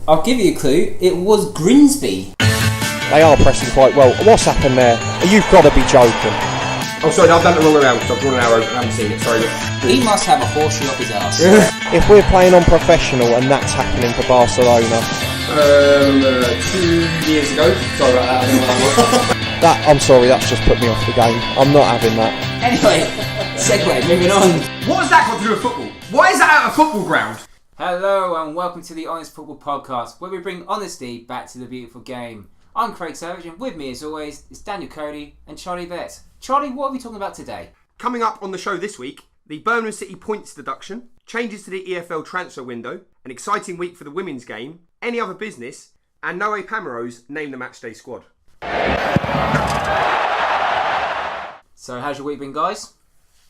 I'll give you a clue. It was Grimsby. They are pressing quite well. What's happened there? You've got to be joking. Oh, sorry, I've done it the wrong way around. So I've drawn an arrow and I haven't seen it. Sorry. He must have a horseshoe up his ass. If we're playing on professional and that's happening for Barcelona... 2 years ago. Sorry about that. I don't know what that was. I'm sorry, that's just put me off the game. I'm not having that. Anyway, segue, moving on. What has that got to do with football? Why is that at a football ground? Hello and welcome to the Honest Football Podcast, where we bring honesty back to the beautiful game. I'm Craig Savage, and with me as always is Daniel Cody and Charlie Vett. Charlie, what are we talking about today? Coming up on the show this week, the Birmingham City points deduction, changes to the EFL transfer window, an exciting week for the women's game, any other business, and Noe Pamaro's Name the Matchday Squad. So how's your week been, guys?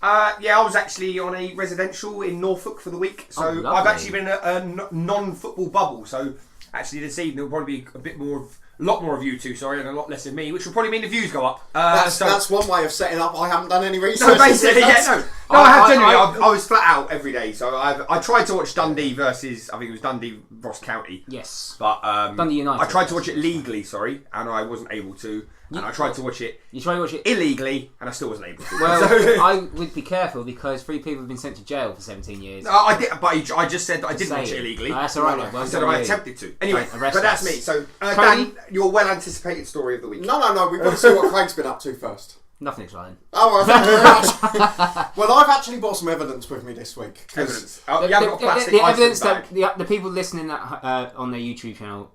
I was actually on a residential in Norfolk for the week, so I've actually been in a non-football bubble, so actually this evening will probably be a lot more of you two, and a lot less of me, which will probably mean the views go up. That's one way of setting up. I haven't done any research. No, basically, I have genuinely. I was flat out every day, so I tried to watch Dundee versus, I think it was Dundee Ross County. Yes. But Dundee United. I tried to watch it legally, and I wasn't able to. And I tried to watch it. You tried to watch it illegally, and I still wasn't able to. Well, I would be careful because 3 people have been sent to jail for 17 years. I did, but I just said that I didn't watch it illegally. That's all right. I said I attempted to. Anyway, right, but that's me. So, Dan, your well-anticipated story of the week. No. We've got to see what Craig's been up to first. Nothing exciting. Oh, well, thank you very much. Well, I've actually brought some evidence with me this week. Evidence. You haven't got plastic the ice in evidence the bag. that the people listening on their YouTube channel.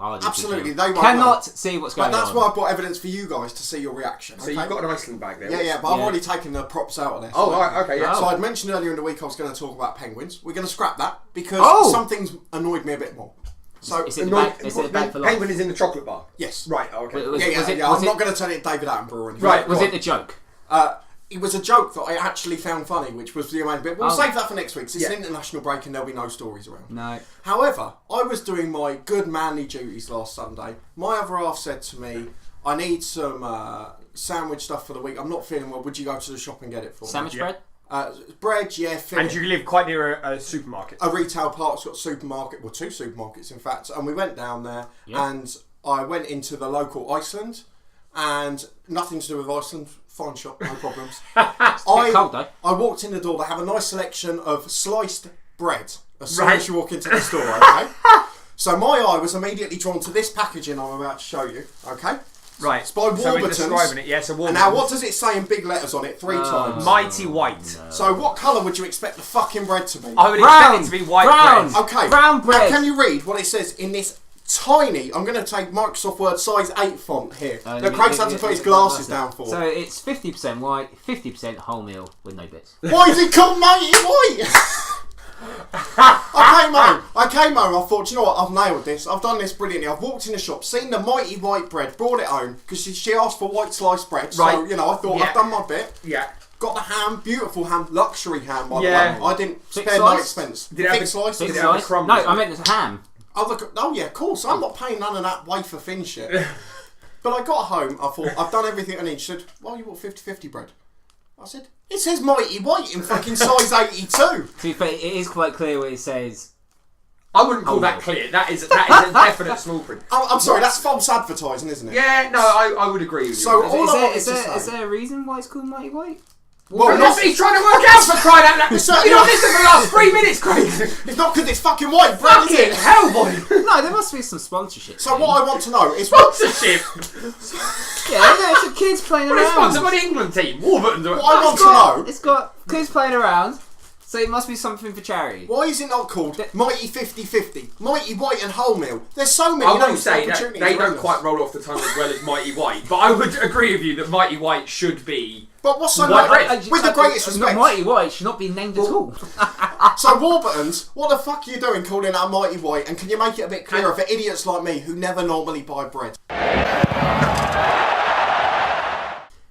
Absolutely, they won't cannot see what's going on. But that's why I've brought evidence for you guys to see your reaction. So you've got an Iceland bag there? Yeah, but I've already taken the props out of this. Oh, right, okay, yeah. So I'd mentioned earlier in the week I was going to talk about penguins. We're going to scrap that because something's annoyed me a bit more. So is it the bag for life? Penguin is in the chocolate bar? Yes. Right, okay. I'm not going to turn it David Attenborough or anything. Right, was it the joke? It was a joke that I actually found funny, which was the main bit. We'll save that for next week, because it's an international break and there'll be no stories around. No. However, I was doing my good manly duties last Sunday. My other half said to me, I need some sandwich stuff for the week. I'm not feeling well. Would you go to the shop and get it for me? Sandwich bread? Bread, And you live quite near a supermarket? A retail park's got a supermarket, well, 2 supermarkets in fact. And we went down there and I went into the local Iceland, and nothing to do with Iceland. Fine shop, no problems. It's cold though. I walked in the door. They have a nice selection of sliced bread as soon as you walk into the store. Okay. So my eye was immediately drawn to this packaging I'm about to show you. Okay. Right. It's by Warburton's. So we're describing it. Yes, and now what does it say in big letters on it 3 times? Mighty White. No. So what colour would you expect the fucking bread to be? I would expect it to be white bread. Okay. Brown bread. Now can you read what it says in this tiny, I'm going to take Microsoft Word size 8 font here, that Craig's had to put his glasses down for. So it's 50% white, 50% wholemeal with no bits. Why is it called Mighty White? I came home, I thought, you know what, I've nailed this, I've done this brilliantly. I've walked in the shop, seen the Mighty White bread, brought it home, because she asked for white sliced bread, so, I thought, I've done my bit. Yeah. Got the ham, beautiful ham, luxury ham, by the way. I didn't spare no expense. Did it have slice? Did it have the crumbs? No, I meant the ham. Oh yeah, of course. I'm not paying none of that wafer thin shit. But I got home, I thought, I've done everything I need. She said, why you bought 50-50 bread? I said, it says Mighty White in fucking size 82. But it is quite clear what it says. I wouldn't call that clear. That is a definite small print. I'm sorry, that's false advertising, isn't it? Yeah, no, I would agree with you. So is there a reason why it's called Mighty White? Well, that's what he's trying to work out for crying out loud. You not listened for the last 3 minutes, Craig. It's not because it's fucking white bread, is it? Hell, boy. No, there must be some sponsorship. So what I want to know is... Sponsorship? It's the kids playing around. It's sponsored by the England team. Warburton's. What I want to know... It's got kids playing around, so it must be something for charity. Why is it not called Mighty 50-50? Mighty White and wholemeal. There's so many I will say opportunities. That they don't quite roll off the tongue as well as Mighty White, but I would agree with you that Mighty White should be... But what's so white bread? With the greatest respect. Mighty White should not be named at all. So Warburton's, what the fuck are you doing calling that Mighty White? And can you make it a bit clearer for idiots like me who never normally buy bread?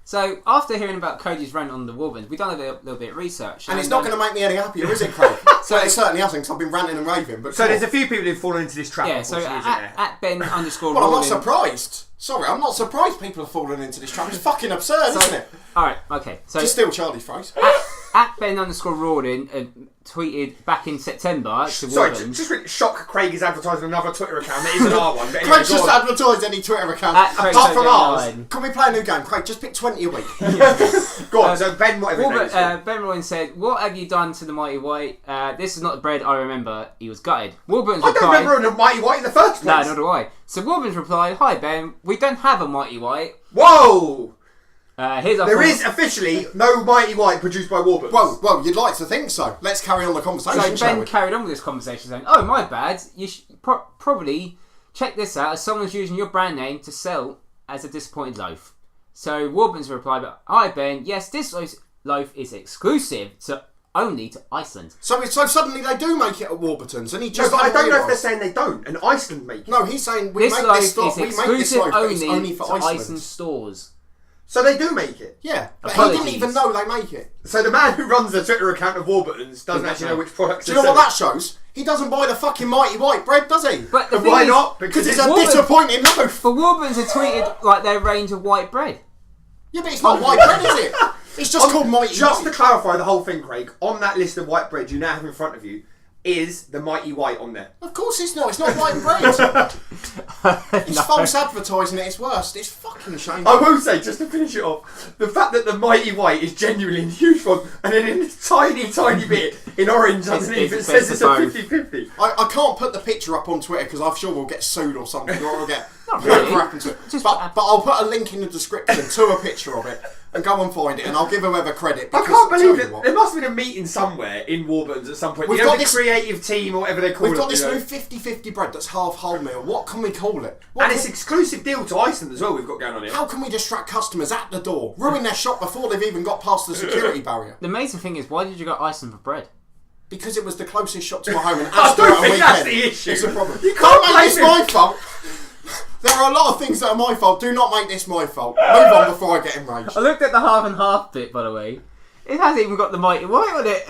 So, after hearing about Cody's rant on the Wolverines, we've done a little bit of research. And it's not going to make me any happier, is it, Craig? So it certainly hasn't, because I've been ranting and raving. But so there's a few people who've fallen into this trap. Yeah, so at Ben _ Well, I'm not surprised. Sorry, I'm not surprised people have fallen into this trap. It's fucking absurd, isn't it? Alright, okay. So to steal Charlie's phrase. at Ben_Rawdon tweeted back in September to Sorry, Warburton. just really shock Craig is advertising another Twitter account that isn't our one. But anyway, Craig's just advertised any Twitter account apart from ours. Can we play a new game? Craig, just pick 20 a week. Go on, so Ben, whatever his name is. Ben Rowan said, "What have you done to the Mighty White? This is not the bread I remember." He was gutted. Warburton's I don't replied, remember a Mighty White in the first place. No, nor do I. So Warburton's replied, "Hi Ben, we don't have a Mighty White." Whoa! Here's our There is officially no Mighty White produced by Warburton. Well, you'd like to think so. Let's carry on the conversation, So Ben carried on with this conversation saying, "Oh, my bad. You should probably check this out as someone's using your brand name to sell as a disappointed loaf." So Warburton's replied, "Hi Ben, yes, this loaf is exclusive only to Iceland." So suddenly they do make it at Warburton's, and he just. No, but I don't know if they're realised. saying they don't, and Iceland make it. No, he's saying This loaf this loaf. is We make this exclusive loaf, but it's only only for to Iceland. Iceland stores. So they do make it. Yeah, but Apologies. he didn't even know they make it. So the man who runs the Twitter account of Warburton's doesn't actually know which products. Do you know what that shows? He doesn't buy the fucking Mighty White bread, does he? But the thing Why is, not? Because it's a Warburton- disappointing loaf. But Warburton's have tweeted like their range of white bread. Yeah, but it's not white bread, is it? It's just called Mighty Just to White. clarify the whole thing, Craig, on that list of white bread you now have in front of you is the Mighty White on there. Of course it's not. It's not white bread. It's false advertising at its worst. It's fucking shameful. I will say, just to finish it off, the fact that the Mighty White is genuinely in huge font and then in this tiny, tiny bit in orange underneath it says it's a 50-50. I can't put the picture up on Twitter because I'm sure we'll get sued or something, or we'll get Not really. whatever happened to it. But I'll put a link in the description to a picture of it and go and find it, and I'll give whoever credit. I Because can't tell believe you that what, there must have been a meeting somewhere in Warburton's at some point. We've You know, got the this- creative team or whatever they call it. We've got this you know. new 50-50 bread that's half wholemeal. What can we call it? And it's exclusive deal to Iceland as well we've got going on here. How can we distract customers at the door, ruin their shop before they've even got past the security barrier? The amazing thing is, why did you go to Iceland for bread? Because it was the closest shop to my home, and I as don't on a think weekend, that's the issue. it's a problem. You can't Don't blame make this him. my fault. There are a lot of things that are my fault. Do not make this my fault. Move on before I get enraged. I looked at the half and half bit, by the way. It hasn't even got the Mighty White on it.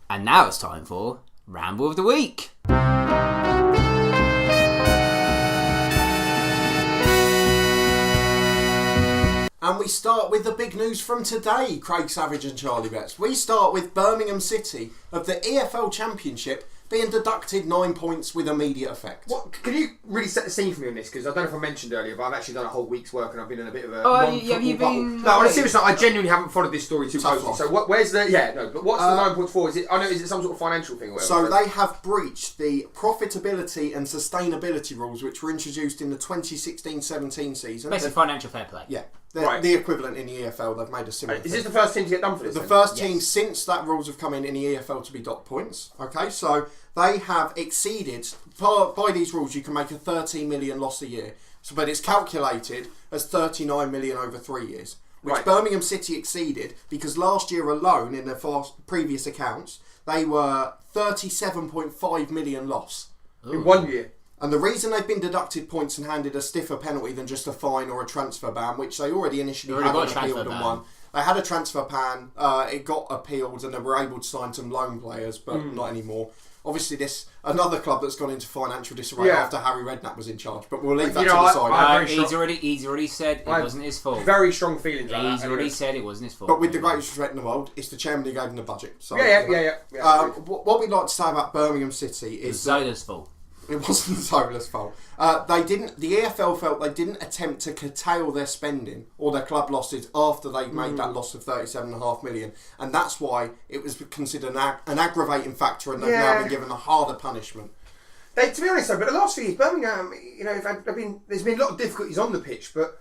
And now it's time for Ramble of the Week. And we start with the big news from today, Craig Savage and Charlie Betts. We start with Birmingham City of the EFL Championship being deducted 9 points with immediate effect. What, can you really set the scene for me on this? Because I don't know if I mentioned earlier, but I've actually done a whole week's work and I've been in a bit of a have you bubble. been? No, on a serious note, I genuinely haven't followed this story too Tough closely. loss. So where's the... Yeah, no, but what's the 9 points for? Is it some sort of financial thing or whatever? So they have breached the profitability and sustainability rules which were introduced in the 2016-17 season. Basically, financial fair play. Yeah, Right. the equivalent in the EFL. They've made a similar Is thing. this the first team to get done for this? The then? first team since that rules have come in the EFL to be docked points. Okay, so they have exceeded, by these rules you can make a 13 million loss a year, so, but it's calculated as 39 million over 3 years, which Right. Birmingham City exceeded because last year alone in their previous accounts they were 37.5 million loss. In 1 year. And the reason they've been deducted points and handed a stiffer penalty than just a fine or a transfer ban, which they already initially Already had got a and transfer appealed and ban. won. They had a transfer ban, it got appealed and they were able to sign some loan players, but not anymore. Obviously another club that's gone into financial disarray Yeah. after Harry Redknapp was in charge, but we'll leave that You to know, the side. I- He's already said it wasn't his fault. Very strong feelings about He's that. already anyway. said it wasn't his fault. But with the greatest respect in the world, it's the chairman who gave them the budget. So, Yeah. what we'd like to say about Birmingham City It was is Zola's fault. it wasn't Zola's fault. The EFL felt they didn't attempt to curtail their spending or their club losses after they made that loss of 37.5 million, and that's why it was considered an aggravating factor, and they've now been given a harder punishment. To be honest though, but the last few years, Birmingham, you know, there's been a lot of difficulties on the pitch, but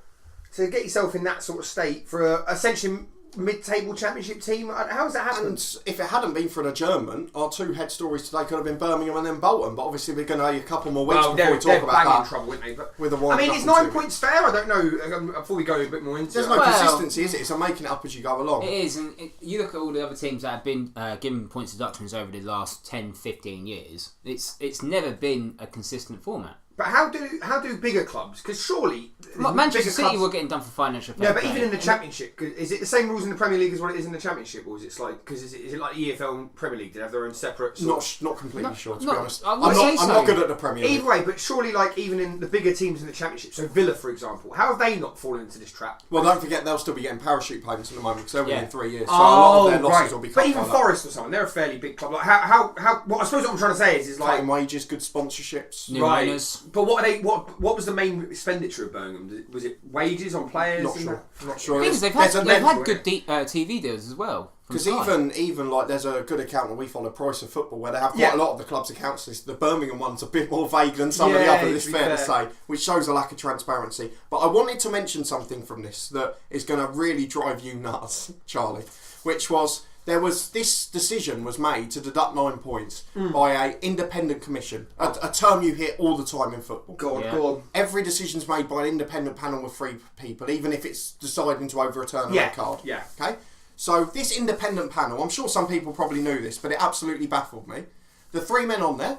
to get yourself in that sort of state for essentially mid-table championship team, how has that happened? And if it hadn't been for an adjournment, our two head stories today could have been Birmingham and then Bolton. But obviously, we're going to have a couple more weeks before we talk about that. Trouble, wouldn't they? But, With a I mean, wind is up 9 and points fair? I don't know. Before we go a bit more into There's it, no Well, consistency, is it? It's a making it up as you go along. It is, and you look at all the other teams that have been given points deductions over the last 10, 15 years, it's never been a consistent format. But how do bigger clubs? Because surely Manchester bigger City clubs, were getting done for financial fair yeah, but play. even in the Championship, is it the same rules in the Premier League as what it is in the Championship, or is it like is it like the EFL and Premier League? Do they have their own separate? Not completely sure, to be honest. I'm not good at the Premier League. Either way, but surely, like even in the bigger teams in the Championship, so Villa, for example, how have they not fallen into this trap? Well, don't forget they'll still be getting parachute payments at the moment because they're within 3 years. So a Oh, lot of their losses will be But cut even by that. Forest or something, they're a fairly big club. Like how what I suppose what I'm trying to say is like Cutting wages, good sponsorships. New owners. But what are they? What was the main expenditure of Birmingham? Was it wages on players? Not and sure. that? Not sure. Things they've There's a had mental- good TV deals as well. Because even like there's a good account that we follow, Price of Football, where they have quite a lot of the club's accounts list. The Birmingham one's a bit more vague than some of the others, it's fair to say, which shows a lack of transparency. But I wanted to mention something from this that is going to really drive you nuts, Charlie, which was this decision was made to deduct 9 points by a independent commission, a term you hear all the time in football. Go on. Every decision's made by an independent panel of 3 people, even if it's deciding to overturn a red card. Yeah. Okay? So this independent panel, I'm sure some people probably knew this, but it absolutely baffled me. The 3 men on there,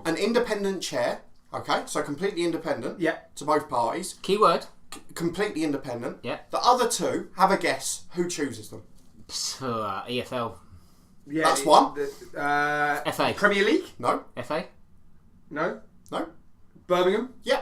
an independent chair, okay, so completely independent to both parties. Keyword. Completely independent. Yeah. The other 2, have a guess, who chooses them? EFL. Yeah, that's one. FA. Premier League? No. FA? No. Birmingham? Yeah.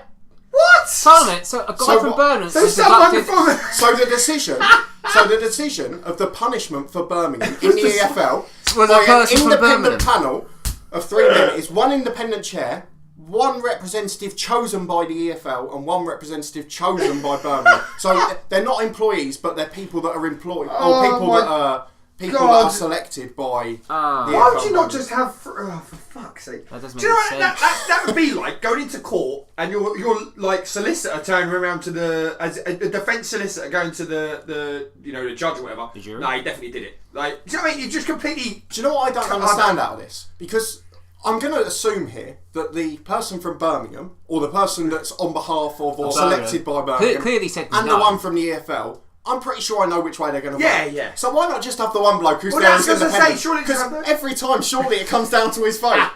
What? Parliament. So a guy from Birmingham. So someone from So the decision of the punishment for Birmingham in the EFL Was by a an person from independent Birmingham. panel of 3 men is 1 independent chair, 1 representative chosen by the EFL, and 1 representative chosen by Birmingham. So they're not employees, but they're people that are employed, or people that are selected by the EFL. Why would you not just have? For fuck's sake! That doesn't Do you know make what sense. that would be like going into court and your like solicitor turning around to the defence solicitor going to the the judge or whatever. The jury? No, he definitely did it. Like, do you know what I mean? You just completely. Do you know what I don't understand out of this? Because I'm going to assume here that the person from Birmingham, or the person that's on behalf of or selected by Birmingham, clearly said and no. the one from the EFL, I'm pretty sure I know which way they're going to vote. Yeah. So why not just have the one bloke who's Well, there that's as what I was gonna independent? say, surely just have Because the- every time, surely it comes down to his vote.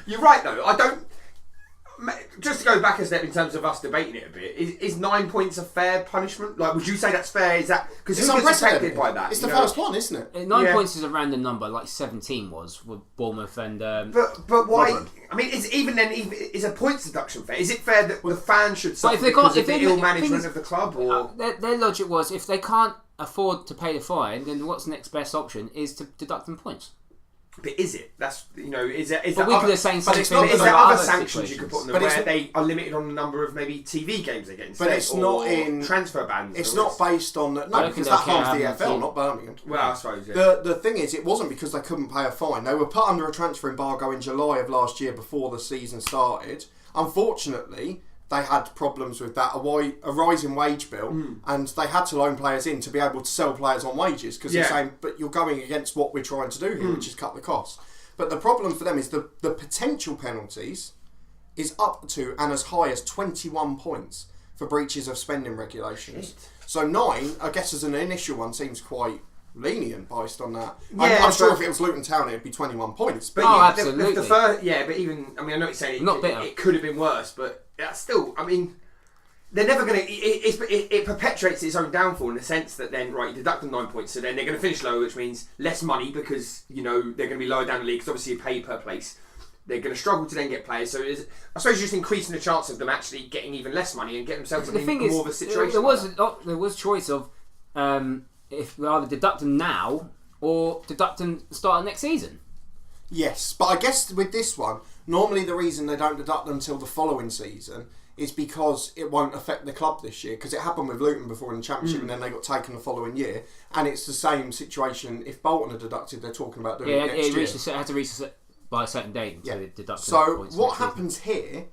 You're right though. I don't. Just to go back a step in terms of us debating it a bit, is 9 points a fair punishment? Like, would you say that's fair? Is that because It's who gets affected unprecedented by that? It's you the know? first one, isn't it? 9 points is a random number, like 17 was with Bournemouth and. But why? Rotherham. I mean, is a points deduction fair? Is it fair that the fans should suffer if they because can't- of if the they- ill the management thing is- of the club? Or Their logic was if they can't afford to pay the fine, then what's the next best option is to deduct them points. but is it? That's is there? But we could have saying something. it's not- Is But there there other other sanctions you could put on them But where it's- they are limited on the number of maybe TV games they get instead? But it's or not in transfer bans. It's or not based on that. No, I don't because think that they'll care harms the how EFL, many- not Birmingham. Well, I suppose. Yeah. The thing is, it wasn't because they couldn't pay a fine. They were put under a transfer embargo in July of last year before the season started. Unfortunately, they had problems with that, a rising wage bill, and they had to loan players in to be able to sell players on wages because they're saying, but you're going against what we're trying to do here, which is cut the costs. But the problem for them is the potential penalties is up to and as high as 21 points for breaches of spending regulations. So 9, I guess as an initial one, seems quite lenient based on that. I'm sure if it was Luton Town, it'd be 21 points. But absolutely. The first, but even I mean, I know you're saying Not bitter. it could have been worse, but that's still. I mean, they're never going to. It perpetuates its own downfall in the sense that then you deduct them 9 points, so then they're going to finish lower, which means less money because they're going to be lower down the league. Because obviously you pay per place. They're going to struggle to then get players, so I suppose just increasing the chance of them actually getting even less money and get themselves in more of a situation. There was choice of if we either deduct them now or deduct them start of next season. Yes, but I guess with this one, normally the reason they don't deduct them until the following season is because it won't affect the club this year, because it happened with Luton before in the Championship and then they got taken the following year, and it's the same situation if Bolton are deducted, they're talking about doing it next year. It had to reach by a certain date until it deducted So points what next season. happens here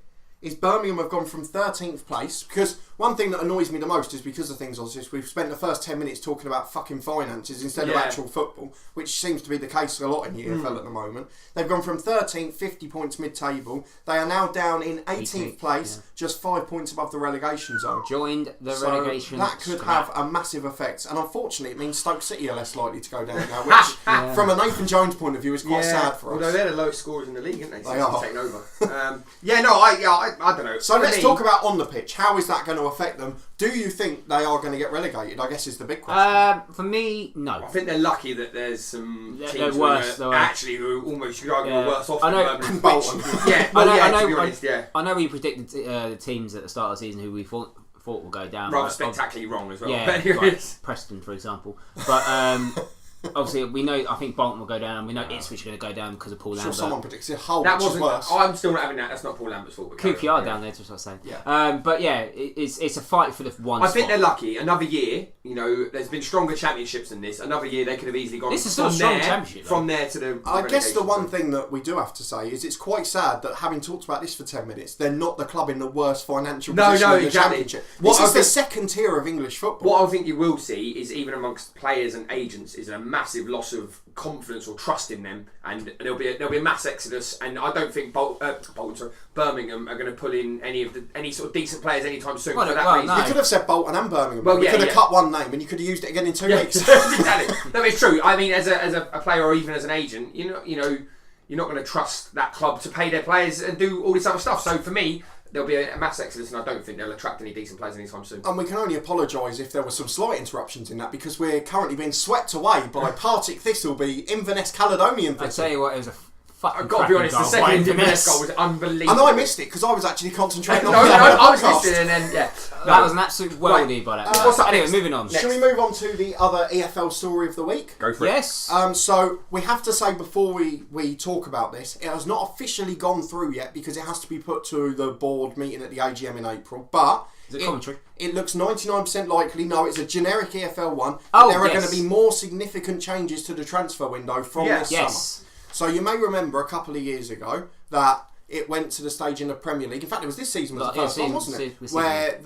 is Birmingham have gone from 13th place, because one thing that annoys me the most is because of things like this, we've spent the first 10 minutes talking about fucking finances instead of actual football, which seems to be the case a lot in the EFL at the moment. They've gone from 13th, 50 points mid-table. They are now down in 18th place, just 5 points above the relegation zone. Joined the relegation. That could have a massive effect, and unfortunately it means Stoke City are less likely to go down now, which from a Nathan Jones point of view is quite sad for us. Although they're the lowest scorers in the league, aren't they? They are. Taking over. I don't know. So let's talk about on the pitch. How is that going to affect them? Do you think they are going to get relegated? I guess is the big question. For me, no. I think they're lucky that there's some teams worse, who are almost, you could argue, worse off than Bolton. I know we predicted the teams at the start of the season who we thought will go down. Rather spectacularly wrong as well. Yeah, like Preston, for example. But obviously, we know. I think Bolton will go down, and we know Ipswich are going to go down because of Paul Lambert. Someone predicted Hull, that which is worse. I'm still not having that. That's not Paul Lambert's fault. QPR down there, just what I was saying. Yeah. But yeah, it's a fight for the one. I think they're lucky. Another year, there's been stronger championships than this. Another year, they could have easily gone. This is still a strong championship. From there to the. I guess the one thing that we do have to say is it's quite sad that having talked about this for 10 minutes, they're not the club in the worst financial position in the championship. This is the second tier of English football. What I think you will see is even amongst players and agents is a massive loss of confidence or trust in them, and there'll be a mass exodus. And I don't think Birmingham are going to pull in any sort of decent players anytime soon. For that reason. You could have said Bolton and Birmingham. Well, we could have cut one name, and you could have used it again in 2 weeks. Exactly. No, it's true. I mean, as a player or even as an agent, you're not going to trust that club to pay their players and do all this other stuff. So for me, there'll be a mass exodus, and I don't think they'll attract any decent players anytime soon. And we can only apologise if there were some slight interruptions in that, because we're currently being swept away by Partick Thistleby, Inverness Caledonian. I tell you what, it was a fucking. I've got to be honest, the second Inverness goal was unbelievable. I know I missed it because I was actually concentrating on I was listening, and then that was an absolute worldie by that. What's up anyway, next? moving on. Shall we move on to the other EFL story of the week? Go for it. Yes. So we have to say before we talk about this, it has not officially gone through yet because it has to be put to the board meeting at the AGM in April. But is it commentary? It looks 99% likely. No, it's a generic EFL one. There are going to be more significant changes to the transfer window from this summer. So you may remember a couple of years ago that it went to the stage in the Premier League. In fact, it was this season was the first one, wasn't it? Where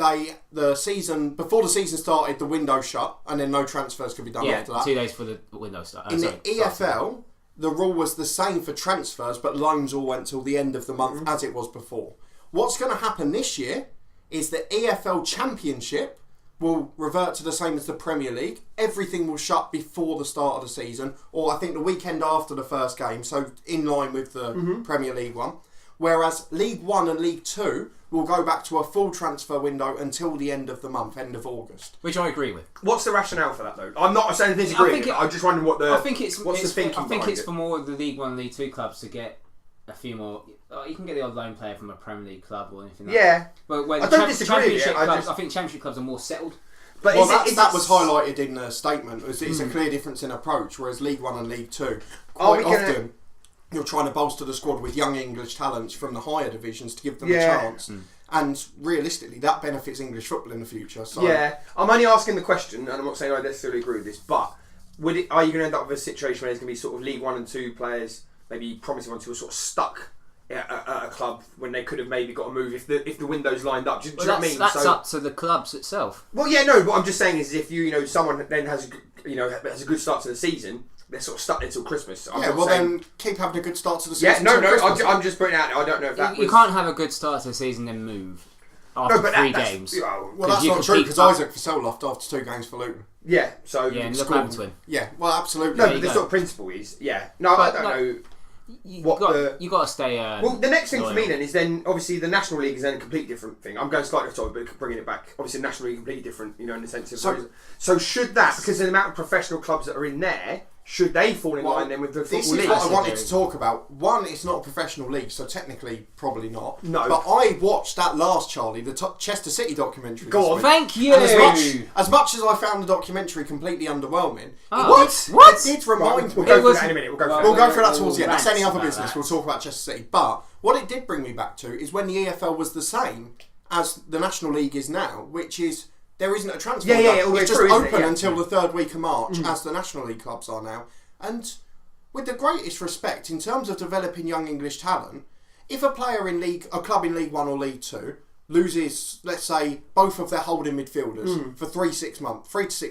before the season started, the window shut, and then no transfers could be done after that. 2 days for the window start. In the EFL, the rule was the same for transfers, but loans all went till the end of the month as it was before. What's going to happen this year is the EFL Championship will revert to the same as the Premier League. Everything will shut before the start of the season, or I think the weekend after the first game, so in line with the Premier League one. Whereas League 1 and League 2 will go back to a full transfer window until the end of the month, end of August. Which I agree with. What's the rationale for that, though? I'm not saying disagree. I'm just wondering what the. I think it's what's the thinking. I think it's for more of the League 1 and League 2 clubs to get a few more. You can get the odd loan player from a Premier League club or anything like that. But when I don't disagree with it. I think Championship clubs are more settled. But that was highlighted in the statement. It's a clear difference in approach, whereas League 1 and League 2, quite often, you're trying to bolster the squad with young English talents from the higher divisions to give them a chance. And realistically, that benefits English football in the future. So. Yeah, I'm only asking the question, and I'm not saying I necessarily agree with this, but are you going to end up with a situation where there's going to be sort of League 1 and 2 players, maybe promising ones who are sort of stuck at a club when they could have maybe got a move if the window's lined up? Do you know what I mean? That's up to the clubs itself. Well, yeah, no. What I'm just saying is, if someone then has a good start to the season, they're sort of stuck until Christmas. Then keep having a good start to the season. Yeah, I'm just putting it out there. I don't know if that. You can't have a good start to the season then move after 3 games. Well, that's not true because Isaac Vassell left after 2 games for Luton. Yeah, so and look what happened to him. Yeah, well, absolutely. No, but the sort of principle is, I don't know. You got to stay. Well, the next thing for me then is obviously the National League is then a completely different thing. I'm going slightly off topic, but bringing it back. Obviously, the National League is completely different, in the sense of. So should that, because of the amount of professional clubs that are in there, should they fall in line then with the football league? This is what I wanted to talk about. One, it's not a professional league, so technically probably not. No. But I watched that last, Charlie, the Chester City documentary. Go on. Thank you. And as much as I found the documentary completely underwhelming, it did remind me. We'll go through that in a minute. We'll go through that towards the end. That's any other business. We'll talk about Chester City. But what it did bring me back to is when the EFL was the same as the National League is now, which is there isn't a transfer. It's just open until the 3rd week of March, as the National League clubs are now. And with the greatest respect, in terms of developing young English talent, if a player in a club in League 1 or League 2 loses, let's say, both of their holding midfielders for 3 to 6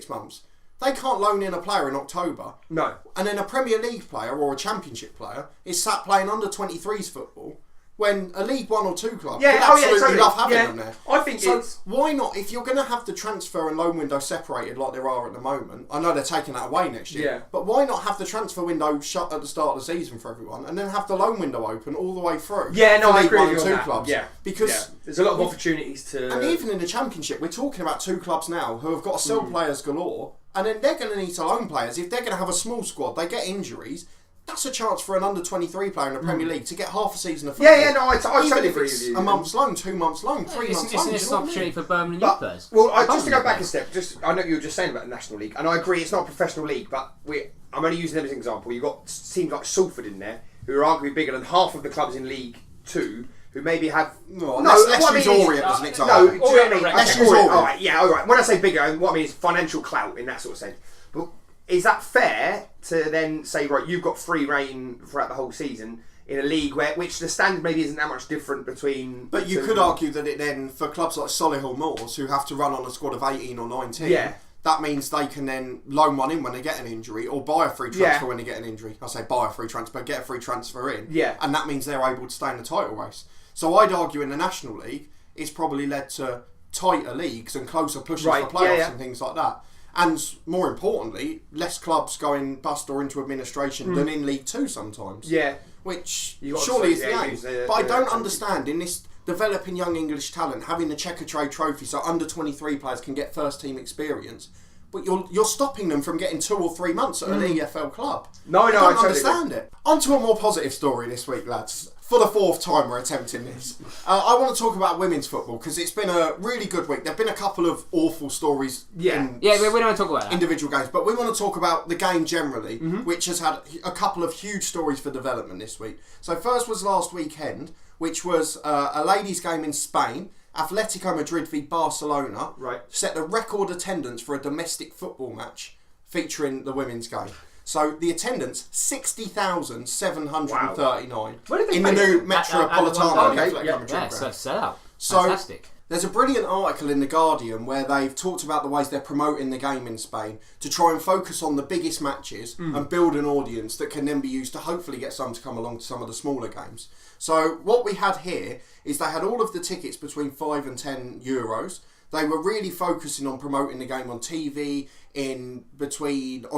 months, they can't loan in a player in October. No. And then a Premier League player or a Championship player is sat playing under 23s football when a League 1 or 2 club would absolutely love having them there. I think so. Why not, if you're going to have the transfer and loan window separated like there are at the moment, I know they're taking that away next year, but why not have the transfer window shut at the start of the season for everyone and then have the loan window open all the way through? Yeah, no, I agree League with 1 you and on 2 that. clubs. Yeah. Because there's a lot of opportunities to... And even in the Championship, we're talking about 2 clubs now who have got to sell players galore, and then they're going to need to loan players. If they're going to have a small squad, they get injuries, that's a chance for an under-23 player in the Premier League to get half a season of football. I totally agree with you. A month's loan, 2 months loan, 3 months loan. It's an opportunity for Birmingham youth players. Well, just to go back a step, I know you were just saying about the National League, and I agree it's not a professional league, but I'm only using them as an example. You've got teams like Salford in there, who are arguably bigger than half of the clubs in League 2, who maybe have... let's use Orient as an example. No, do you know what I mean? Let's use Orient. Alright. When I say bigger, what I mean is financial clout in that sort of sense. But is that fair to then say, right, you've got free reign throughout the whole season in a league which the standard maybe isn't that much different between... But you could argue that it then, for clubs like Solihull Moors, who have to run on a squad of 18 or 19, that means they can then loan one in when they get an injury, or buy a free transfer when they get an injury. I say buy a free transfer, get a free transfer in, and that means they're able to stay in the title race. So I'd argue in the National League, it's probably led to tighter leagues and closer pushes for playoffs and things like that. And more importantly, less clubs going bust or into administration than in League 2 sometimes. Yeah. Which surely is the aim. But I don't understand, in this developing young English talent, having the Checkatrade Trophy so under 23 players can get first team experience, but you're stopping them from getting 2 or 3 months at an EFL club. I don't understand it. On to a more positive story this week, lads. For the 4th time we're attempting this. I want to talk about women's football because it's been a really good week. There have been a couple of awful stories we don't want to talk about that. Individual games, but we want to talk about the game generally, which has had a couple of huge stories for development this week. So first was last weekend, which was a ladies' game in Spain. Atletico Madrid v Barcelona set the record attendance for a domestic football match featuring the women's game. So the attendance, 60,739 in the new Metropolitano. That's a sellout. So fantastic. There's a brilliant article in The Guardian where they've talked about the ways they're promoting the game in Spain to try and focus on the biggest matches and build an audience that can then be used to hopefully get some to come along to some of the smaller games. So what we had here is they had all of the tickets between €5 and €10. They were really focusing on promoting the game on TV, on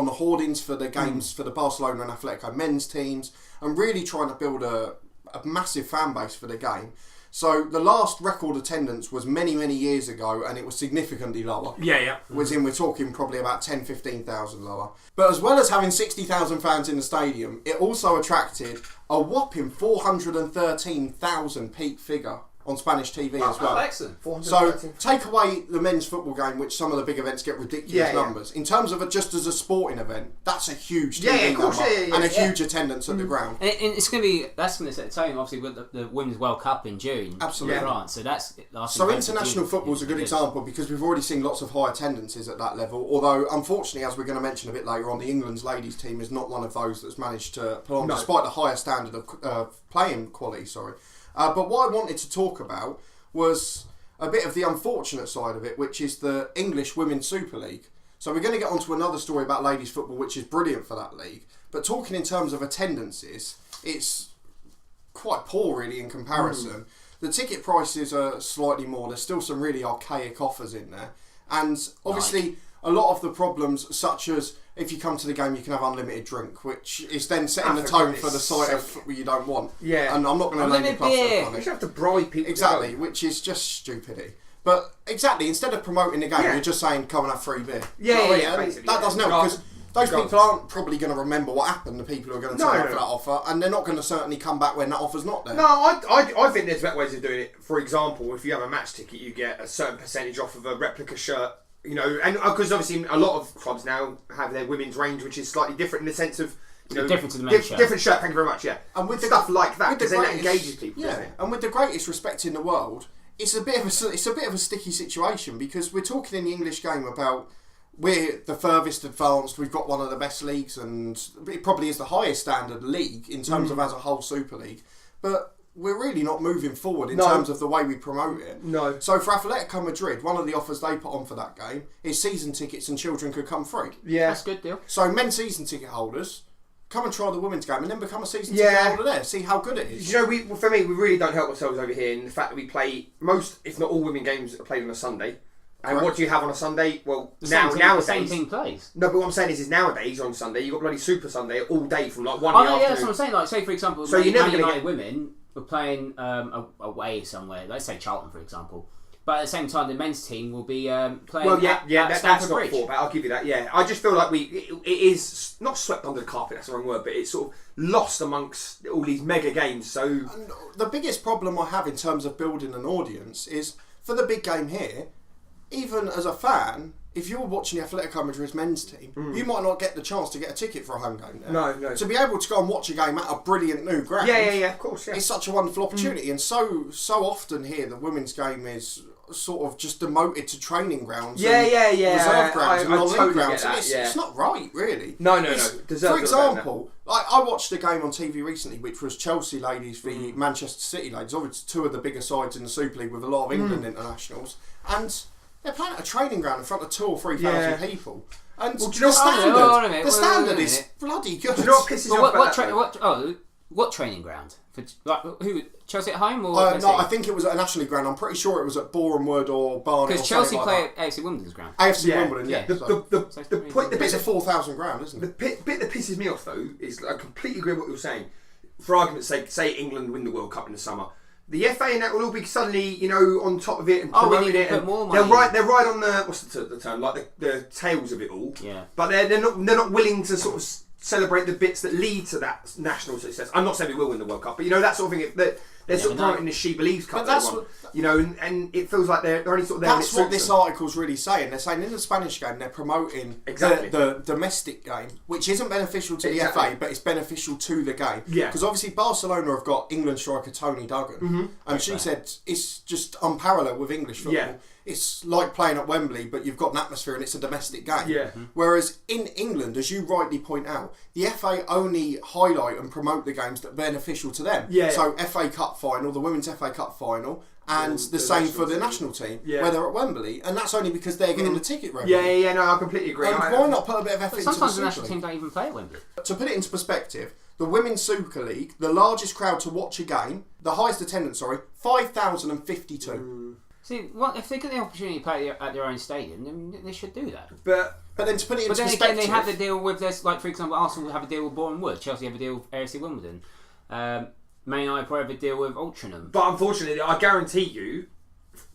the hoardings for the games for the Barcelona and Atletico men's teams, and really trying to build a massive fan base for the game. So the last record attendance was many, many years ago, and it was significantly lower. We're talking probably about 10,000, 15,000 lower. But as well as having 60,000 fans in the stadium, it also attracted a whopping 413,000 peak figure on Spanish TV as well. Excellent. So take away the men's football game, which some of the big events get ridiculous numbers. In terms of just as a sporting event, that's a huge TV number and a huge attendance at the ground. And it's going to set the tone, obviously, with the Women's World Cup in June. Absolutely. In France. So international football is a good example because we've already seen lots of high attendances at that level. Although, unfortunately, as we're going to mention a bit later on, the England's ladies team is not one of those that's managed to pull on, despite the higher standard of playing quality. But what I wanted to talk about was a bit of the unfortunate side of it, which is the English Women's Super League. So we're going to get onto another story about ladies football, which is brilliant for that league. But talking in terms of attendances, it's quite poor really in comparison. The ticket prices are slightly more. There's still some really archaic offers in there. And obviously a lot of the problems, such as if you come to the game you can have unlimited drink, which is then setting the tone for the side of football you don't want. And I'm not going to name the clubs that on it. You have to bribe people. Exactly, which is just stupidity. But exactly, instead of promoting the game, you're just saying come and have free beer. That doesn't help because those people aren't probably going to remember what happened. The people who are going to turn up for that offer, and they're not going to certainly come back when that offer's not there. No, I think there's better ways of doing it. For example, if you have a match ticket, you get a certain percentage off of a replica shirt. You know, and because obviously a lot of clubs now have their women's range, which is slightly different in the sense of different to the men's shirt. Different shirt. Thank you very much. And with stuff like that, because then that engages people. And with the greatest respect in the world, it's a bit of a sticky situation because we're talking in the English game about we're the furthest advanced. We've got one of the best leagues, and it probably is the highest standard league in terms of as a whole Super League. But we're really not moving forward in No. terms of the way we promote it. No. So for Atletico Madrid, one of the offers they put on for that game is season tickets and children could come free. Yeah. That's a good deal. So men's season ticket holders, come and try the women's game and then become a season ticket holder there. See how good it is. You know, for me, we really don't help ourselves over here in the fact that we play most, if not all, women games are played on a Sunday. And Correct. what do you have on a Sunday? Well, The nowadays, same team plays. no. But what I'm saying is nowadays on Sunday you've got bloody Super Sunday all day from like 1 Oh in the no, yeah, that's afternoon. what I'm saying. Like, say for example, So you're never Man gonna United get- women were playing away somewhere. Let's say Charlton, for example. But at the same time, the men's team will be playing. Well, yeah, at that's Stamford not Bridge. thought about. I'll give you that. Yeah, I just feel like it is not swept under the carpet. That's the wrong word, but it's sort of lost amongst all these mega games. So And the biggest problem I have in terms of building an audience is for the big game here, even as a fan, if you're watching the Atletico Madrid's men's team, you might not get the chance to get a ticket for a home game there. No. To be able to go and watch a game at a brilliant new ground, yeah, of course, yeah. it's such a wonderful opportunity. And so often here, the women's game is sort of just demoted to training grounds. Yeah, and yeah. reserve grounds and I non-league totally grounds. get that, And it's, yeah. it's not right, really. No. It's- Deserves For a little better than example, I watched a game on TV recently, which was Chelsea ladies v Manchester City ladies. Obviously, two of the bigger sides in the Super League with a lot of England internationals, and they're playing at a training ground in front of 2,000 or 3,000 people. And Well, do you know the what- standard, hold on a minute, the wait a standard minute. is bloody good. Do you know what pisses But you off about that? what training ground for like who? Chelsea at home or? No, I think it was at a National League ground. I'm pretty sure it was at Boreham Wood or Barnet. because Chelsea play at AFC Wimbledon's ground. AFC Yeah. Wimbledon. Yeah, The point, the but it's a bit, 4,000 ground, isn't the it? bit that pisses me off though is I completely agree with what you're saying. For argument's sake, say England win the World Cup in the summer. The FA and that will all be suddenly, on top of it and Oh, we promoting need to it. put And more they're money. right on the what's the term, like the tails of it all. Yeah. But they're not willing to sort of celebrate the bits that lead to that national success. I'm not saying we will win the World Cup, but that sort of thing. They're sort of never know. promoting the She Believes Cup. But that's they won, and it feels like they're only sort of there. That's when it what this suits them. article's really saying. They're saying in the Spanish game they're promoting Exactly. the domestic game, which isn't beneficial to the Exactly. FA, but it's beneficial to the game. Yeah. Because obviously Barcelona have got England striker Tony Duggan, and she said it's just unparalleled with English football. Yeah. It's like playing at Wembley, but you've got an atmosphere and it's a domestic game. Yeah. Whereas in England, as you rightly point out, the FA only highlight and promote the games that are beneficial to them. Yeah. So FA Cup final, the Women's FA Cup final, and the same for the national team, Yeah. where they're at Wembley, and that's only because they're getting the ticket revenue. Yeah, no, I completely agree. And why not put a bit of effort But into sometimes the the national Super team League? don't even play at Wembley. To put it into perspective, the Women's Super League, the largest crowd to watch a game, the highest attendance, 5,052. See, if they get the opportunity to play at their own stadium, then they should do that. But But then to put it But into then again, perspective, they have the deal with this. Like for example, Arsenal have a deal with Boreham Wood, Chelsea have a deal with AFC Wimbledon, Man United probably have a deal with Altrincham. But unfortunately, I guarantee you,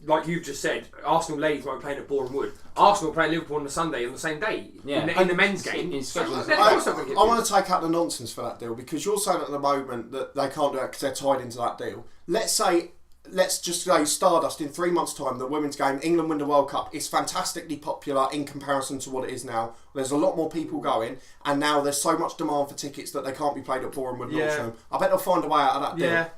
like you've just said, Arsenal ladies won't be playing at Boreham Wood. Arsenal are playing Liverpool on the Sunday on the same day Yeah. in the men's game. In So, schedules. then of I course they're gonna get want to take out the nonsense for that deal, because you're saying at the moment that they can't do it because they're tied into that deal. Let's just say Stardust in 3 months' time, the women's game, England win the World Cup, is fantastically popular in comparison to what it is now. There's a lot more people going, and now there's so much demand for tickets that they can't be played at Boreham Wood and Yeah. Altrincham. I bet they'll find a way out of that deal. Yeah.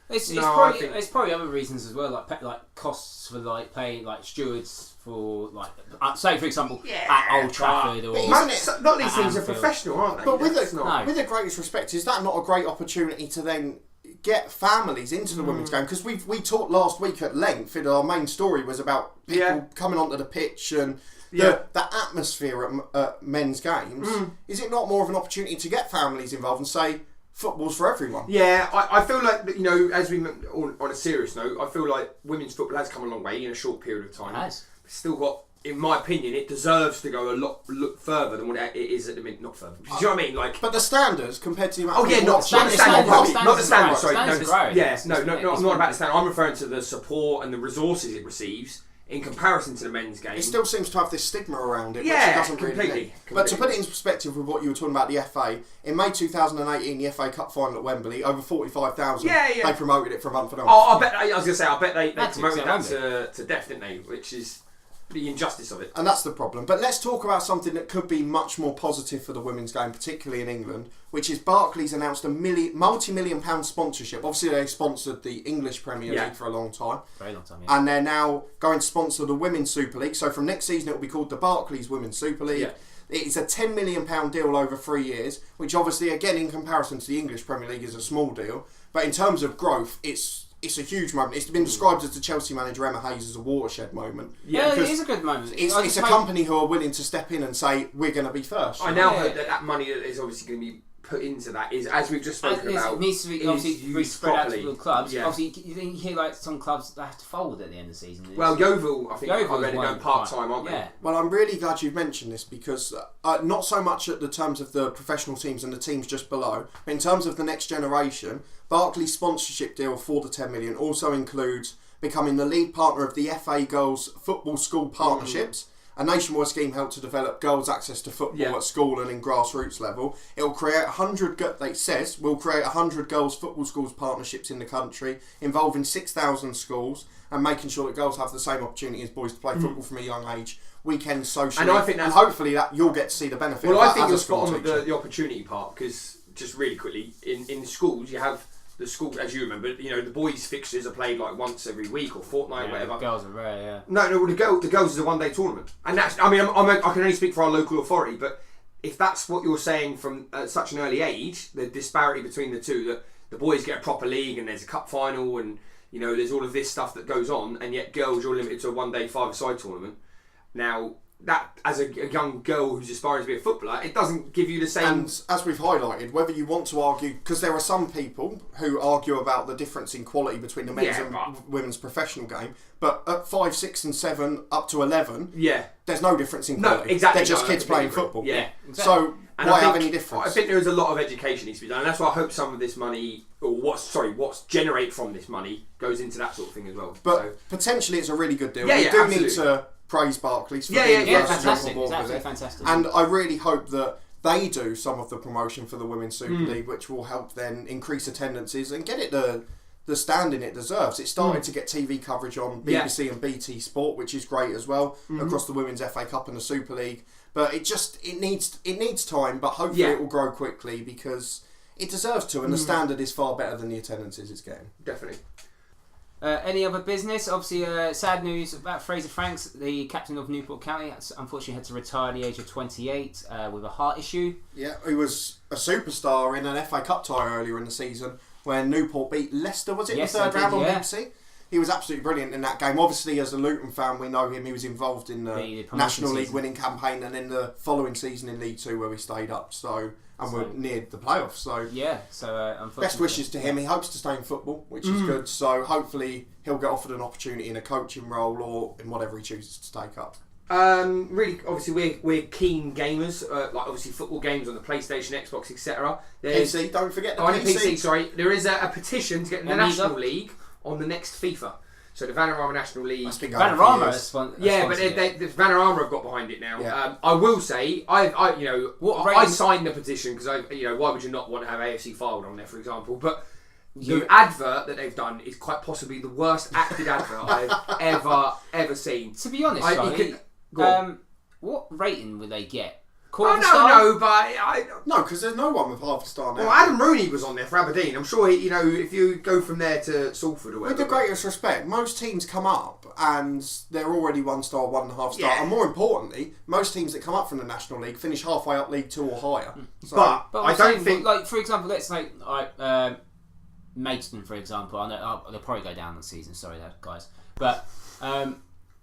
It's No, I probably think- it's probably other reasons as well, like costs for like paying like stewards for like say for example at Old Trafford or But Man, Isn't not these things are Anfield. professional, aren't they? But with That's the, with the greatest respect, is that not a great opportunity to then get families into the women's game? Because we talked last week at length, and our main story was about people Yeah. coming onto the pitch and Yeah. the atmosphere at men's games. Is it not more of an opportunity to get families involved and say, football's for everyone? Yeah, I feel like that, as we on a serious note, I feel like women's football has come a long way in a short period of time. It has. It's still got, in my opinion, it deserves to go a lot further than what it is at the minute. Not further. Do you know what I mean? Like, But the standards compared to the amount oh of yeah, people not watching the it, standard. standards Not the standard. Sorry, standards no. are growing. Yes, no, It's I'm not about the standard. I'm referring to the support and the resources it receives in comparison to the men's game. it still seems to have this stigma around it, which Yeah, it doesn't completely, really need. But to put it into perspective with what you were talking about, the FA, in May 2018, the FA Cup final at Wembley, over 45,000, Yeah. they promoted it for a month and a half. Oh, I was going to say, I bet they That's promoted that exactly. to death, didn't they? Which is the injustice of it. And that's the problem. But let's talk about something that could be much more positive for the women's game, particularly in England, which is Barclays announced a multi-million pound sponsorship. Obviously, they sponsored the English Premier League for a long time. Very long time, yeah. And they're now going to sponsor the Women's Super League. So from next season, it will be called the Barclays Women's Super League. Yeah. It's a £10 million deal over 3 years, which obviously, again, in comparison to the English Premier League, is a small deal. But in terms of growth, it's a huge moment. It's been described as the Chelsea manager Emma Hayes as a watershed moment. Yeah, it is a good moment. It's a company who are willing to step in and say, we're going to be first. I now hope that money that is obviously going to be put into that is, as we've just spoken about, it needs to be obviously spread out to the clubs. Yeah. Obviously, you hear like some clubs that have to fold at the end of the season. Well, Yeovil, I think, are Yeovil going to go part-time, aren't they? Yeah. Well, I'm really glad you've mentioned this because not so much at the terms of the professional teams and the teams just below, but in terms of the next generation, Barclays' sponsorship deal for the 10 million also includes becoming the lead partner of the FA Girls Football School Partnerships. A nationwide scheme helped to develop girls' access to football at school and in grassroots level. It will create 100. It says will create 100 girls' football schools partnerships in the country, involving 6,000 schools, and making sure that girls have the same opportunity as boys to play football from a young age. Weekends, socially, And I think and hopefully that you'll get to see the benefit. Well, of I that think as you're a school spot on teacher. with the opportunity part, because just really quickly, in schools you have the school, as you remember, the boys' fixtures are played like once every week or fortnight, whatever. The girls are rare, yeah. No, the girls is a one-day tournament, and that's. I mean, I can only speak for our local authority, but if that's what you're saying from such an early age, the disparity between the two, that the boys get a proper league and there's a cup final and there's all of this stuff that goes on, and yet girls you're limited to a one-day five-a-side tournament. Now, that as a young girl who's aspiring to be a footballer, it doesn't give you the same. And as we've highlighted, whether you want to argue, because there are some people who argue about the difference in quality between the men's and women's professional game, but at 5, 6 and 7 up to 11, there's no difference in quality. No, exactly. They're just kids playing football. Yeah, exactly. So and why have any difference? I think there is a lot of education needs to be done, and that's why I hope some of this money, or what's generated from this money, goes into that sort of thing as well. But potentially it's a really good deal. Yeah, we yeah, do absolutely. need to praise Barclays for being Yeah, first to jump fantastic. on board It's with absolutely it. fantastic. And I really hope that they do some of the promotion for the Women's Super Mm. League, which will help then increase attendances and get it the standing it deserves. It started to get TV coverage on BBC and BT Sport, which is great as well, across the Women's FA Cup and the Super League. But it needs time, but hopefully it will grow quickly because it deserves to, and the standard is far better than the attendances it's getting. Definitely. Any other business? Obviously, sad news about Fraser Franks, the captain of Newport County. Unfortunately, had to retire at the age of 28 with a heart issue. Yeah, he was a superstar in an FA Cup tie earlier in the season when Newport beat Leicester, was it, Yes, in the third they round did, on yeah. BBC? He was absolutely brilliant in that game. Obviously, as a Luton fan, we know him. He was involved in the National League winning campaign and in the following season in League Two where we stayed up. And we're near the playoffs. So unfortunately, best wishes to him. He hopes to stay in football, which is good. So hopefully he'll get offered an opportunity in a coaching role or in whatever he chooses to take up. Really, obviously, we're keen gamers. Like obviously, football games on the PlayStation, Xbox, etc. PC, don't forget the on PC. the PC. Sorry, there is a petition to get the National League on the next FIFA. So the Vanarama National League. Vanarama is but the Vanarama have got behind it now. Yeah. I will say, I signed the petition because why would you not want to have AFC filed on there, for example? But the advert that they've done is quite possibly the worst acted advert I've ever seen. To be honest, what rating would they get? No, because there's no one with half a star now. Well, Adam Rooney was on there for Aberdeen. I'm sure if you go from there to Salford or whatever. With the greatest respect, most teams come up and they're already 1 star, 1.5 star, Yeah. and more importantly, most teams that come up from the National League finish halfway up League 2 or higher. So, But I don't think, like, for example, let's say Maidstone, for example. I know they'll probably go down the season. Sorry, there, guys, but.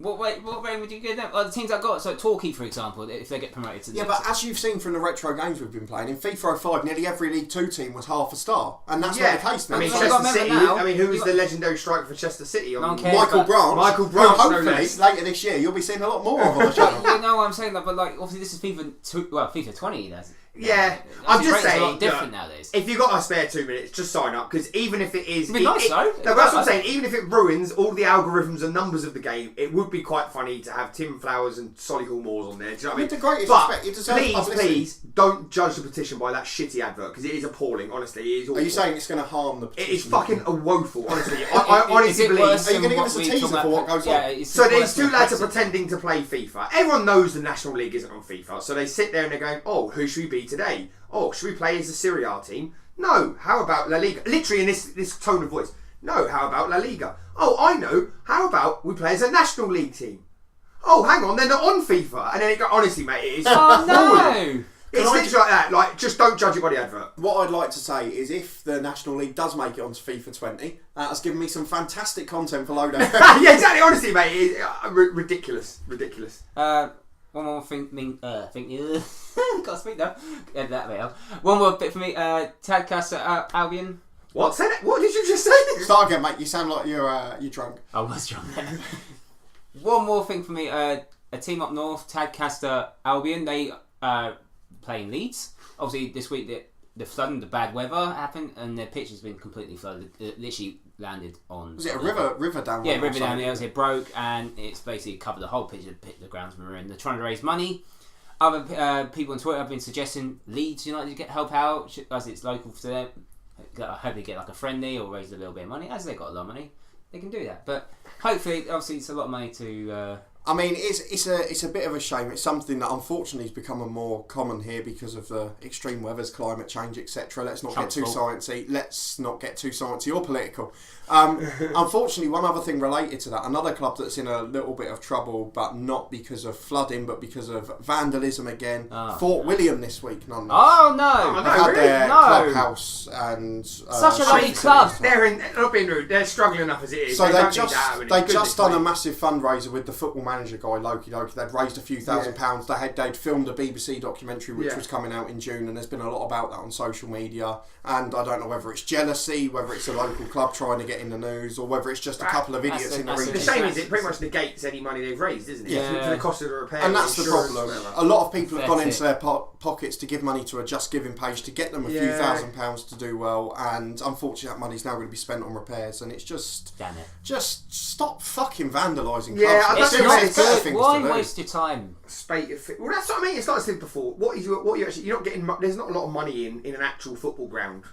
What rating would you give them? Like the teams I've got, so Torquay, for example, if they get promoted to the next... but as you've seen from the retro games we've been playing, in FIFA 05, nearly every League 2 team was half a star, and that's not the case now. I mean, So Chester City. now, Who was the legendary striker for Chester City? Michael Branch. Michael Branch, Well, no hopefully, less. later this year, you'll be seeing a lot more of on the channel. You know what I'm saying? But like, obviously, this is FIFA 20. Yeah, I'm just saying. a lot different nowadays. If you've got a spare 2 minutes, just sign up, because even if it is... It'd be nice, though. No, that's what I'm saying. Even if it ruins all the algorithms and numbers of the game, it would be quite funny to have Tim Flowers and Solihull Moors on there. Do you know what I mean? With the greatest But respect, it deserves publicity. please, don't judge the petition by that shitty advert, because it is appalling, honestly. It is awful. Are you saying it's going to harm the It petition? is fucking woeful, honestly. I honestly believe... Are you going to give us a teaser for what goes on? So these two lads are pretending to play FIFA. Everyone knows the National League isn't on FIFA, so they sit there and they're going, oh, who should we be today? Oh, should we play as a Serie A team? No, how about La Liga? Literally in this tone of voice. No, how about La Liga? Oh, I know, how about we play as a National League team? oh, hang on, they're not on FIFA. And then it go, honestly, mate, it is. Oh no! It's literally like that. Like, just don't judge it by the advert. What I'd like to say is if the National League does make it onto FIFA 20, that has given me some fantastic content for Lowdown. Yeah, exactly. Honestly, mate, it's ridiculous. One more thing. Can't speak now. Edit that bit out. One more bit for me. Tadcaster Albion. What? Say that? What did you just say? Start again, mate. You sound like you're drunk. I was drunk. One more thing for me. A team up north, Tadcaster Albion. They playing Leeds. Obviously, this week the flooding, the bad weather happened, and their pitch has been completely flooded. It literally landed on. Was it a river down? Yeah, river down there. It broke, and it's basically covered the whole pitch. The grounds were in. They're trying to raise money. Other people on Twitter have been suggesting Leeds United to help out as it's local to them. I hope they get like a friendly or raise a little bit of money. As they've got a lot of money, they can do that. But hopefully, obviously, it's a lot of money to. I mean, it's a bit of a shame. It's something that unfortunately has become more common here because of the extreme weathers, climate change, etc. Let's not get too sciencey or political. Unfortunately, one other thing related to that, another club that's in a little bit of trouble, but not because of flooding, but because of vandalism again. Fort William this week, nonetheless. Oh no! They had their clubhouse and such a lovely club. They're not being rude. They're struggling enough as it is. So they just just done a massive fundraiser with the football manager guy Loki. They'd raised a few £1,000s. They'd filmed a BBC documentary which was coming out in June, and there's been a lot about that on social media. And I don't know whether it's jealousy, whether it's a local club trying to get in the news, or whether it's just a couple of idiots in the region. The shame is it pretty much negates any money they've raised, isn't it? Yeah. For the cost of the repair. And that's the problem. A lot of people have gone into their pockets to give money to a Just Giving page to get them a few £1,000s to do well, and unfortunately that money's now going to be spent on repairs, and it's just... Damn it. Just stop fucking vandalising clubs. Yeah, It's Seriously, not it's better good. things Why to do. waste your time? Well, that's what I mean. It's like I said before. You're not getting. There's not a lot of money in an actual football ground.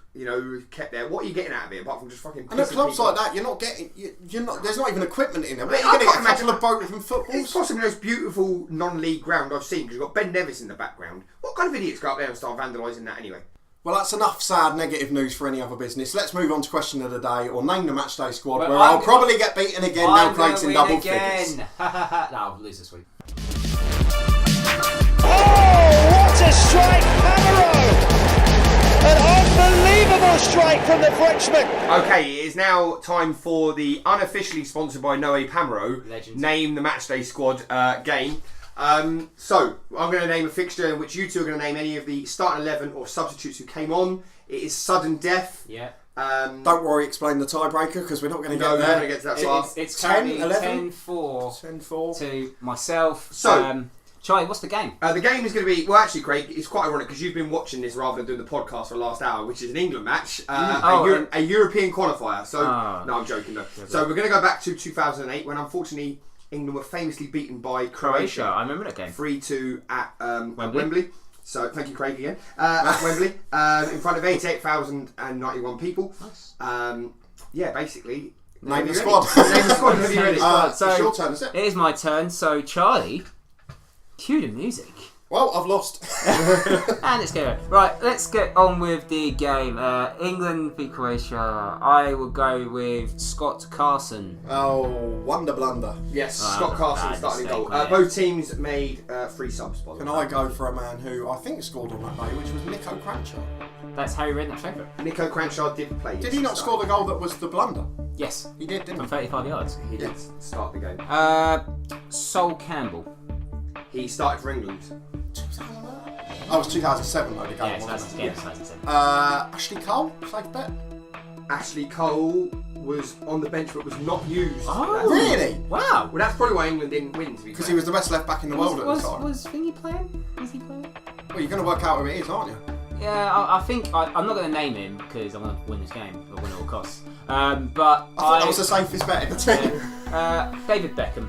Kept there. What are you getting out of it apart from just fucking? And at clubs like that, you're not getting. You're not. There's not even equipment in there. What I are you going to can't get? A couple imagine- of broken footballs? It's possibly the most beautiful non-league ground I've seen because you've got Ben Nevis in the background. What kind of idiots go up there and start vandalising that anyway? Well, that's enough sad negative news for any other business. Let's move on to question of the day, or name the matchday squad, Well, where I'll probably get beaten again. Now Craig's in double figures. No, I'll lose this week. Oh, what a strike, Hammerrow! An unbelievable strike from the Frenchman. Okay, it is now time for the unofficially sponsored by Noe Pamero Name the Matchday Squad game. So, I'm going to name a fixture in which you two are going to name any of the starting 11 or substitutes who came on. It is sudden death. Yeah. Don't worry, explain the tiebreaker because we're not going to get We're there. going to get to that far. It's 10, currently 11? 10-4 10-4 to myself. So, Charlie, what's the game? The game is going to be, well actually Craig, it's quite ironic because you've been watching this rather than doing the podcast for the last hour, which is an England match, a European qualifier. So, no, I'm joking though. So we're going to go back to 2008 when unfortunately England were famously beaten by Croatia. I remember that game. 3-2 at Wembley. So thank you Craig again. At Wembley, in front of 88,091 people. Nice. Basically. Name the squad. Name the squad. Have you ready? So it's your turn, is it? It is my turn. So Charlie, cue the music. Well, I've lost. And let's go. Right, let's get on with the game. England v Croatia. I will go with Scott Carson. Oh, wonder blunder. Yes, Scott Carson starting goal. Both teams made 3 subs. By the Can way. I go for a man who I think scored on that day, which was Nico Cranshaw? That's Harry Redknapp's favourite. Nico Cranshaw did play. Did he not score the goal that was the blunder? Yes, He did, didn't from he? 35 yards. He did start the game. Sol Campbell. He started for England. 2009? Oh, it was 2007 though, the game, Yeah, wasn't it? 2007. Ashley Cole, safe bet. Ashley Cole was on the bench but was not used. Oh, Really? Wow. Well, that's probably why England didn't win. Because he was the best left back in the world at the time. Was Thingy playing? Was he playing? Well, you're going to work out who it is, aren't you? Yeah, I think I'm not going to name him because I want to win this game. I win at all costs. But I thought that was the safest bet in the team. David Beckham.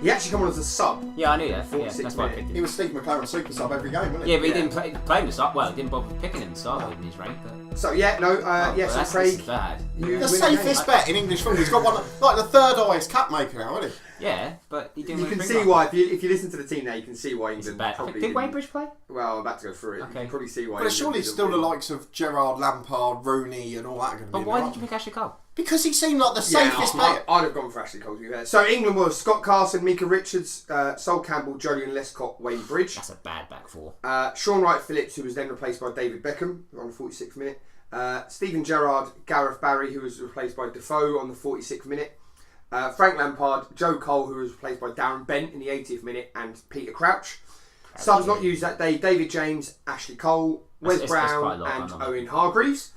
He actually come on as a sub. Yeah, I knew that. Yeah, 46 that's why I minutes. picked He him. was Steve McLaren super sub every game, wasn't he? Yeah, but he didn't play him to start. Well, he didn't bother picking him to start with in his rank. But So yes, that's Craig. bad. You The win game. safest bet in English football. He's got one, like the third highest cap maker now, hasn't he? Yeah, but he didn't You win can the see Bridge why, if you listen to the team now, you can see why It's England bad. probably Did Wayne didn't- Bridge play? Well, I'm about to go through it. Okay. You can probably see why. But surely England still the didn't win. likes of Gerrard, Lampard, Rooney, and all that are going to be. But in why there, did you pick Ashley Cole? Because he seemed like the Yeah, safest I'd player. have gone for Ashley Cole to be fair. So England was Scott Carson, Mika Richards, Sol Campbell, Jolyon Lescott, Wayne Bridge. That's a bad back four. Sean Wright-Phillips, who was then replaced by David Beckham on the 46th minute. Stephen Gerrard, Gareth Barry, who was replaced by Defoe on the 46th minute. Frank Lampard, Joe Cole, who was replaced by Darren Bent in the 80th minute, and Peter Crouch. Subs not used that day: David James, Ashley Cole, Wes It's Brown, quite a lot, and isn't it? Owen Hargreaves.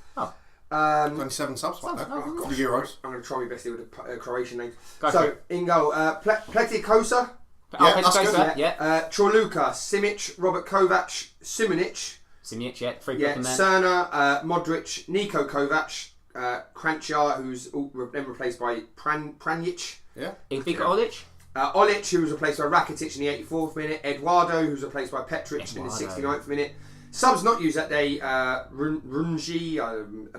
27 subs like that for the Euros. I'm going to try my best here with the Croatian names. Go for So it. in goal, Pletikosa, Yeah, that's good. Yeah. Troluka, Simic, Robert Kovac, Simonic, Simic, yeah. Free yeah, booking there. Cerna, Modric, Niko Kovac, Kranjčar, who's then replaced by Pranjic. Yeah. Big Olic. Olic, who was replaced by Rakitic in the 84th minute. Eduardo, who was replaced by Petric in the 69th minute. Subs not used that day: Runji,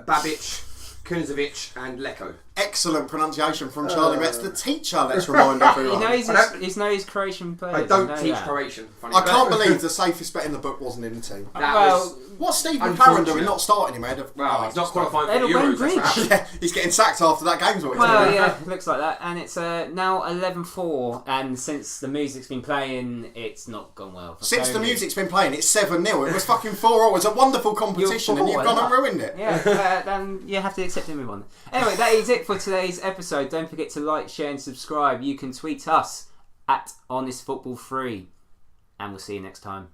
Babic, Kunzovic, and Leko. Excellent pronunciation from Charlie Betts, the teacher, let's remind everyone. He knows his Croatian players. I don't teach that. Croatian. Funny I can't but- believe the safest bet in the book wasn't in the team. That Well, was, What's Steve McLaren Unfortunate. doing not starting him ahead of... well, he's not qualifying Ed for the Wayne Euros. that's what Bridge. happened. Yeah, he's getting sacked after that game's what he's Well, doing. yeah, looks like that. And it's now 11-4, and since the music's been playing, it's not gone well. For Since the Tony. music's been playing, it's 7-0. It was fucking 4-0. It was a wonderful competition and you've gone and ruined it. Yeah, then you have to accept and move on. Anyway, that is it for today's episode. Don't forget to like, share, and subscribe. You can tweet us at HonestFootball3, and we'll see you next time.